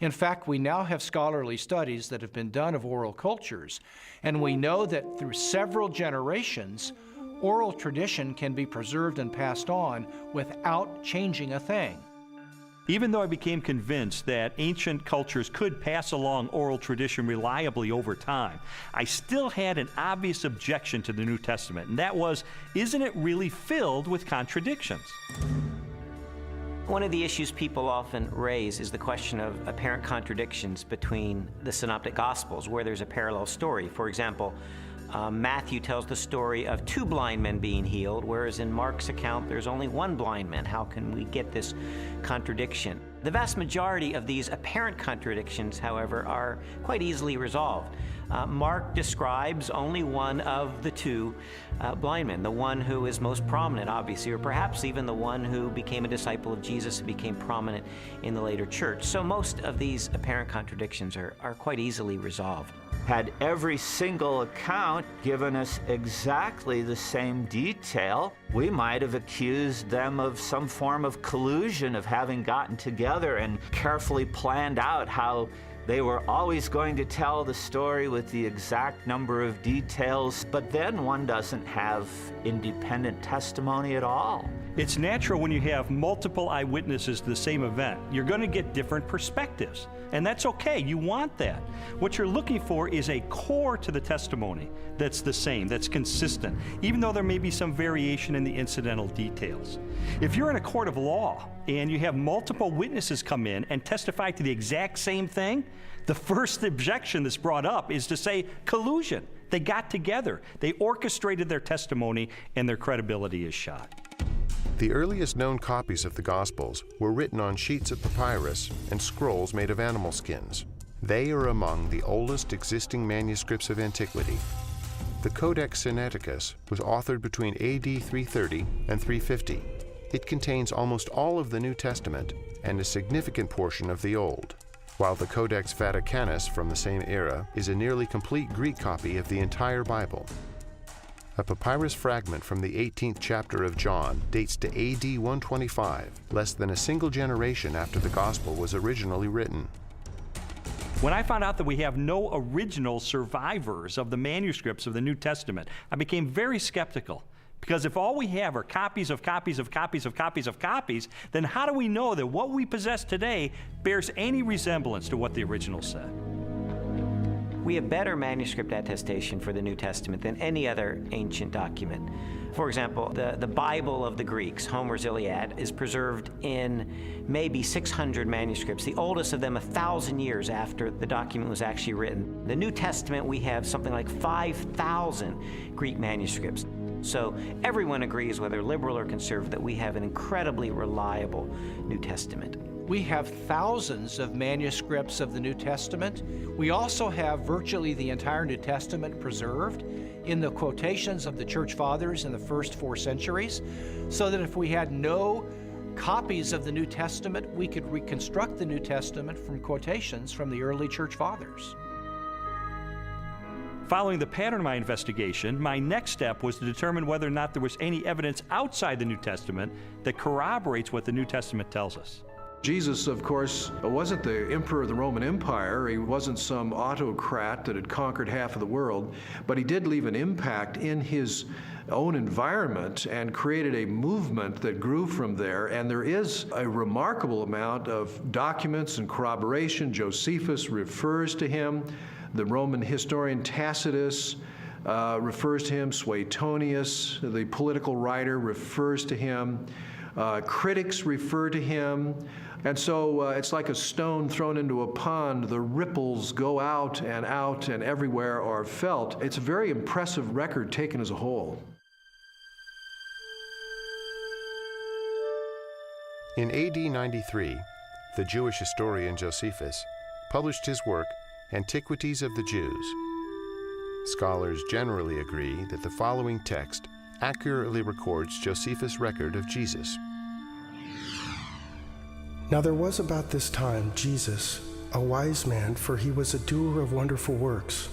In fact, we now have scholarly studies that have been done of oral cultures, and we know that through several generations, oral tradition can be preserved and passed on without changing a thing. Even though I became convinced that ancient cultures could pass along oral tradition reliably over time, I still had an obvious objection to the New Testament, and that was, isn't it really filled with contradictions? One of the issues people often raise is the question of apparent contradictions between the Synoptic Gospels, where there's a parallel story. For example, Matthew tells the story of 2 blind men being healed, whereas in Mark's account there's only 1 blind man. How can we get this contradiction? The vast majority of these apparent contradictions, however, are quite easily resolved. Mark describes only one of the 2 blind men, the one who is most prominent, obviously, or perhaps even the one who became a disciple of Jesus and became prominent in the later church. So most of these apparent contradictions are quite easily resolved. Had every single account given us exactly the same detail, we might have accused them of some form of collusion, of having gotten together and carefully planned out how they were always going to tell the story with the exact number of details, but then one doesn't have independent testimony at all. It's natural when you have multiple eyewitnesses to the same event. You're going to get different perspectives, and that's okay. You want that. What you're looking for is a core to the testimony that's the same, that's consistent, even though there may be some variation in the incidental details. If you're in a court of law and you have multiple witnesses come in and testify to the exact same thing, the first objection that's brought up is to say collusion. They got together, they orchestrated their testimony, and their credibility is shot. The earliest known copies of the Gospels were written on sheets of papyrus and scrolls made of animal skins. They are among the oldest existing manuscripts of antiquity. The Codex Sinaiticus was authored between AD 330 and 350. It contains almost all of the New Testament and a significant portion of the Old, while the Codex Vaticanus from the same era is a nearly complete Greek copy of the entire Bible. A papyrus fragment from the 18th chapter of John dates to AD 125, less than a single generation after the Gospel was originally written. When I found out that we have no original survivors of the manuscripts of the New Testament, I became very skeptical. Because if all we have are copies of copies of copies of copies of copies, then how do we know that what we possess today bears any resemblance to what the original said? We have better manuscript attestation for the New Testament than any other ancient document. For example, the Bible of the Greeks, Homer's Iliad, is preserved in maybe 600 manuscripts, the oldest of them 1,000 years after the document was actually written. The New Testament, we have something like 5,000 Greek manuscripts. So everyone agrees, whether liberal or conservative, that we have an incredibly reliable New Testament. We have thousands of manuscripts of the New Testament. We also have virtually the entire New Testament preserved in the quotations of the Church Fathers in the first 4 centuries, so that if we had no copies of the New Testament, we could reconstruct the New Testament from quotations from the early Church Fathers. Following the pattern of my investigation, my next step was to determine whether or not there was any evidence outside the New Testament that corroborates what the New Testament tells us. Jesus, of course, wasn't the emperor of the Roman Empire. He wasn't some autocrat that had conquered half of the world, but he did leave an impact in his own environment and created a movement that grew from there. And there is a remarkable amount of documents and corroboration. Josephus refers to him. The Roman historian Tacitus refers to him. Suetonius, the political writer, refers to him. Critics refer to him. And so it's like a stone thrown into a pond. The ripples go out and everywhere are felt. It's a very impressive record taken as a whole. In AD 93, the Jewish historian Josephus published his work, Antiquities of the Jews. Scholars generally agree that the following text accurately records Josephus' record of Jesus. Now there was about this time Jesus, a wise man, for he was a doer of wonderful works,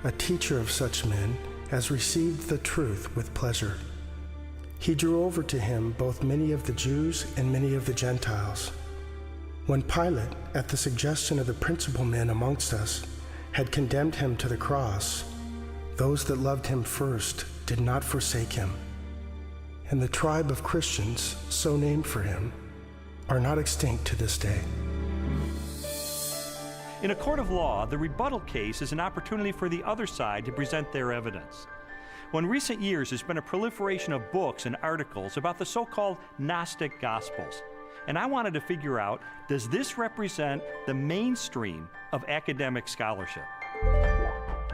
a teacher of such men as received the truth with pleasure. He drew over to him both many of the Jews and many of the Gentiles. When Pilate, at the suggestion of the principal men amongst us, had condemned him to the cross, those that loved him first did not forsake him. And the tribe of Christians, so named for him, are not extinct to this day. In a court of law, the rebuttal case is an opportunity for the other side to present their evidence. Well, in recent years, there's been a proliferation of books and articles about the so-called Gnostic Gospels. And I wanted to figure out, does this represent the mainstream of academic scholarship?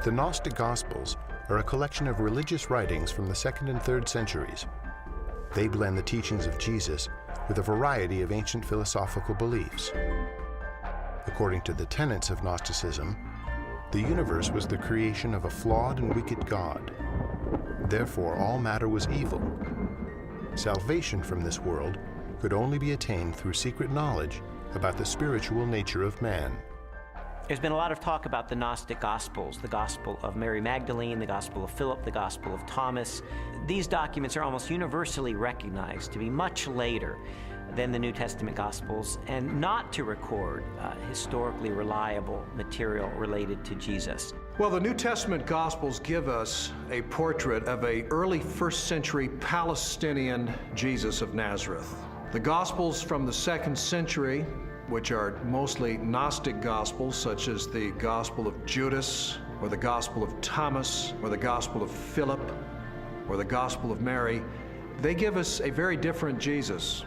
The Gnostic Gospels are a collection of religious writings from the 2nd and 3rd centuries. They blend the teachings of Jesus with a variety of ancient philosophical beliefs. According to the tenets of Gnosticism, the universe was the creation of a flawed and wicked God. Therefore, all matter was evil. Salvation from this world could only be attained through secret knowledge about the spiritual nature of man. There's been a lot of talk about the Gnostic Gospels, the Gospel of Mary Magdalene, the Gospel of Philip, the Gospel of Thomas. These documents are almost universally recognized to be much later than the New Testament Gospels and not to record historically reliable material related to Jesus. Well, the New Testament Gospels give us a portrait of an early 1st century Palestinian Jesus of Nazareth. The Gospels from the 2nd century, which are mostly Gnostic Gospels, such as the Gospel of Judas, or the Gospel of Thomas, or the Gospel of Philip, or the Gospel of Mary, they give us a very different Jesus.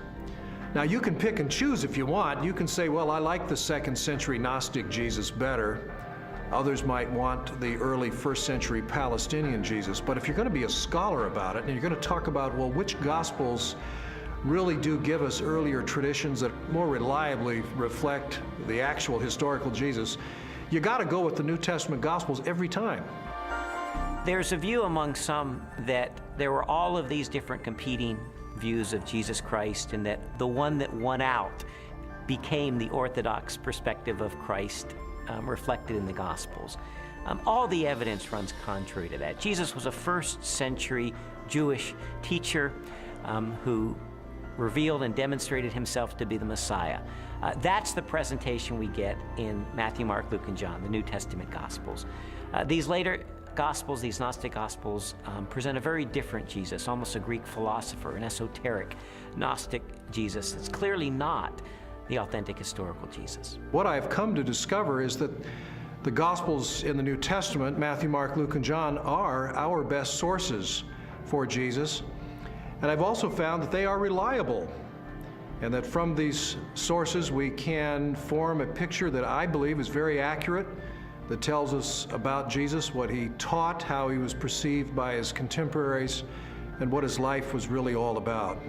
Now, you can pick and choose if you want. You can say, well, I like the 2nd century Gnostic Jesus better. Others might want the early 1st century Palestinian Jesus. But if you're going to be a scholar about it, and you're going to talk about, well, which Gospels really do give us earlier traditions that more reliably reflect the actual historical Jesus, you got to go with the New Testament Gospels every time. There's a view among some that there were all of these different competing views of Jesus Christ, and that the one that won out became the orthodox perspective of Christ reflected in the Gospels. All the evidence runs contrary to that. Jesus was a 1st century Jewish teacher who revealed and demonstrated himself to be the Messiah. That's the presentation we get in Matthew, Mark, Luke, and John, the New Testament Gospels. These later Gospels, these Gnostic Gospels, present a very different Jesus, almost a Greek philosopher, an esoteric Gnostic Jesus. It's clearly not the authentic historical Jesus. What I've come to discover is that the Gospels in the New Testament, Matthew, Mark, Luke, and John, are our best sources for Jesus. And I've also found that they are reliable, and that from these sources we can form a picture that I believe is very accurate, that tells us about Jesus, what he taught, how he was perceived by his contemporaries, and what his life was really all about.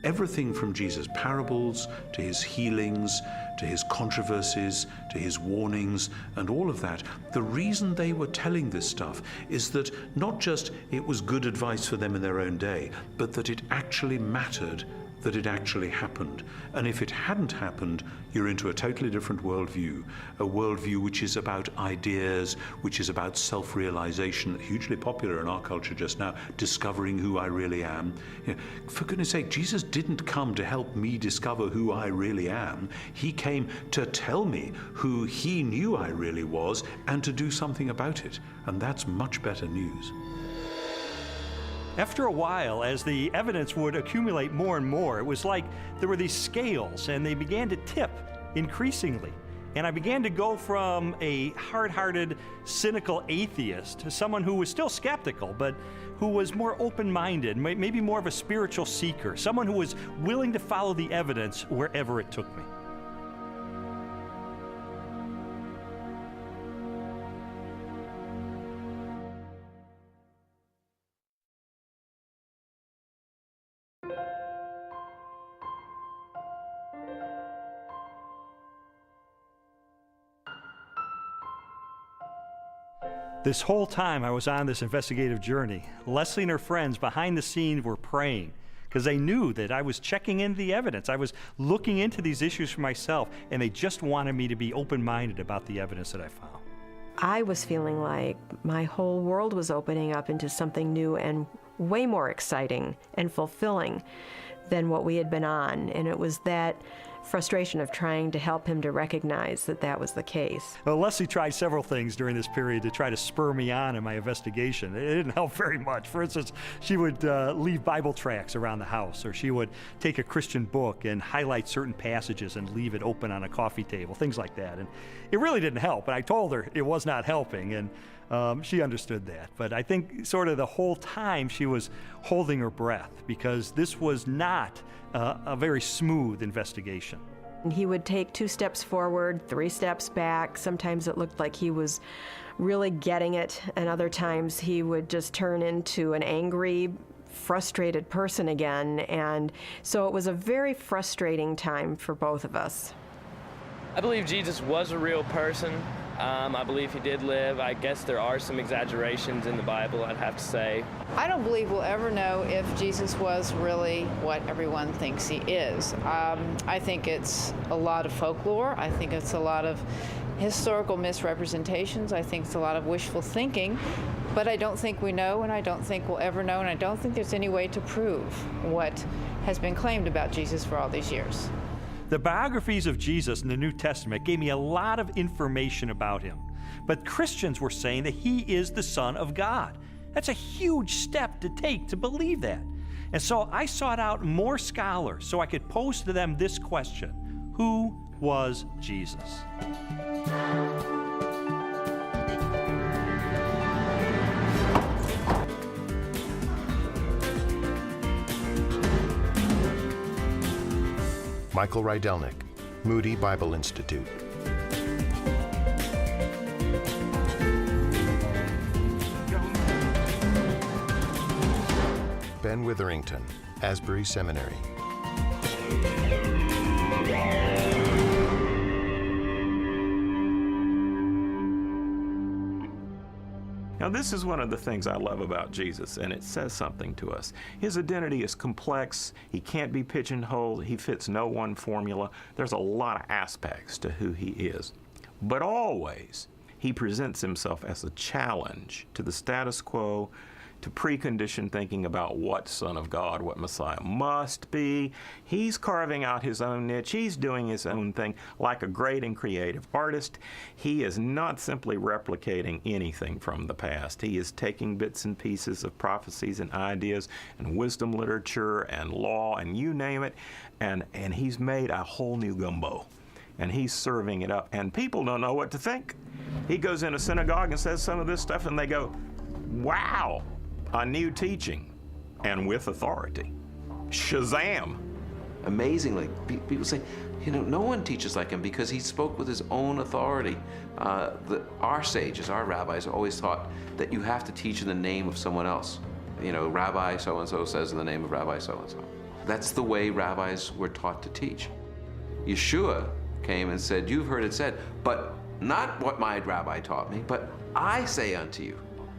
Everything from Jesus' parables to his healings, to his controversies, to his warnings, and all of that, the reason they were telling this stuff is that not just it was good advice for them in their own day, but that it actually mattered, that it actually happened. And if it hadn't happened, you're into a totally different worldview, a worldview which is about ideas, which is about self-realization, hugely popular in our culture just now, discovering who I really am. You know, for goodness sake, Jesus didn't come to help me discover who I really am. He came to tell me who he knew I really was and to do something about it. And that's much better news. After a while, as the evidence would accumulate more and more, it was like there were these scales and they began to tip increasingly. And I began to go from a hard-hearted, cynical atheist to someone who was still skeptical, but who was more open-minded, maybe more of a spiritual seeker, someone who was willing to follow the evidence wherever it took me. This whole time I was on this investigative journey, Leslie and her friends behind the scenes were praying because they knew that I was checking into the evidence. I was looking into these issues for myself, and they just wanted me to be open-minded about the evidence that I found. I was feeling like my whole world was opening up into something new and way more exciting and fulfilling than what we had been on. And it was that frustration of trying to help him to recognize that that was the case. Well, Leslie tried several things during this period to try to spur me on in my investigation. It didn't help very much. For instance, she would leave Bible tracts around the house, or she would take a Christian book and highlight certain passages and leave it open on a coffee table, things like that. And it really didn't help, and I told her it was not helping, and she understood that. But I think sort of the whole time she was holding her breath, because this was not a very smooth investigation. He would take 2 steps forward, 3 steps back. Sometimes it looked like he was really getting it, and other times he would just turn into an angry, frustrated person again. And so it was a very frustrating time for both of us. I believe Jesus was a real person. I believe he did live. I guess there are some exaggerations in the Bible, I'd have to say. I don't believe we'll ever know if Jesus was really what everyone thinks he is. I think it's a lot of folklore. I think it's a lot of historical misrepresentations. I think it's a lot of wishful thinking. But I don't think we know, and I don't think we'll ever know, and I don't think there's any way to prove what has been claimed about Jesus for all these years. The biographies of Jesus in the New Testament gave me a lot of information about him. But Christians were saying that he is the Son of God. That's a huge step to take to believe that. And so I sought out more scholars so I could pose to them this question: who was Jesus? Michael Rydelnik, Moody Bible Institute. Ben Witherington, Asbury Seminary. Now, this is one of the things I love about Jesus, and it says something to us. His identity is complex. He can't be pigeonholed. He fits no one formula. There's a lot of aspects to who he is. But always, he presents himself as a challenge to the status quo, to preconditioned thinking about what Son of God, what Messiah must be. He's carving out his own niche. He's doing his own thing like a great and creative artist. He is not simply replicating anything from the past. He is taking bits and pieces of prophecies and ideas and wisdom literature and law and you name it, and he's made a whole new gumbo. And he's serving it up, and people don't know what to think. He goes in a synagogue and says some of this stuff, and they go, wow, a new teaching, and with authority. Shazam! Amazingly, people say, you know, no one teaches like him because he spoke with his own authority. Our sages, our rabbis, always taught that you have to teach in the name of someone else. You know, Rabbi so-and-so says in the name of Rabbi so-and-so. That's the way rabbis were taught to teach. Yeshua came and said, you've heard it said, but not what my rabbi taught me, but I say unto you.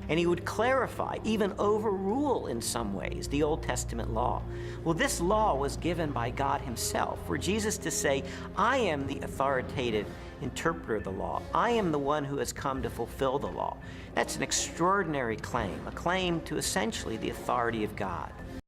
And he would clarify, even overrule in some ways, the Old Testament law. Well, this law was given by God himself, for Jesus to say, I am the authoritative interpreter of the law. I am the one who has come to fulfill the law. That's an extraordinary claim, a claim to essentially the authority of God.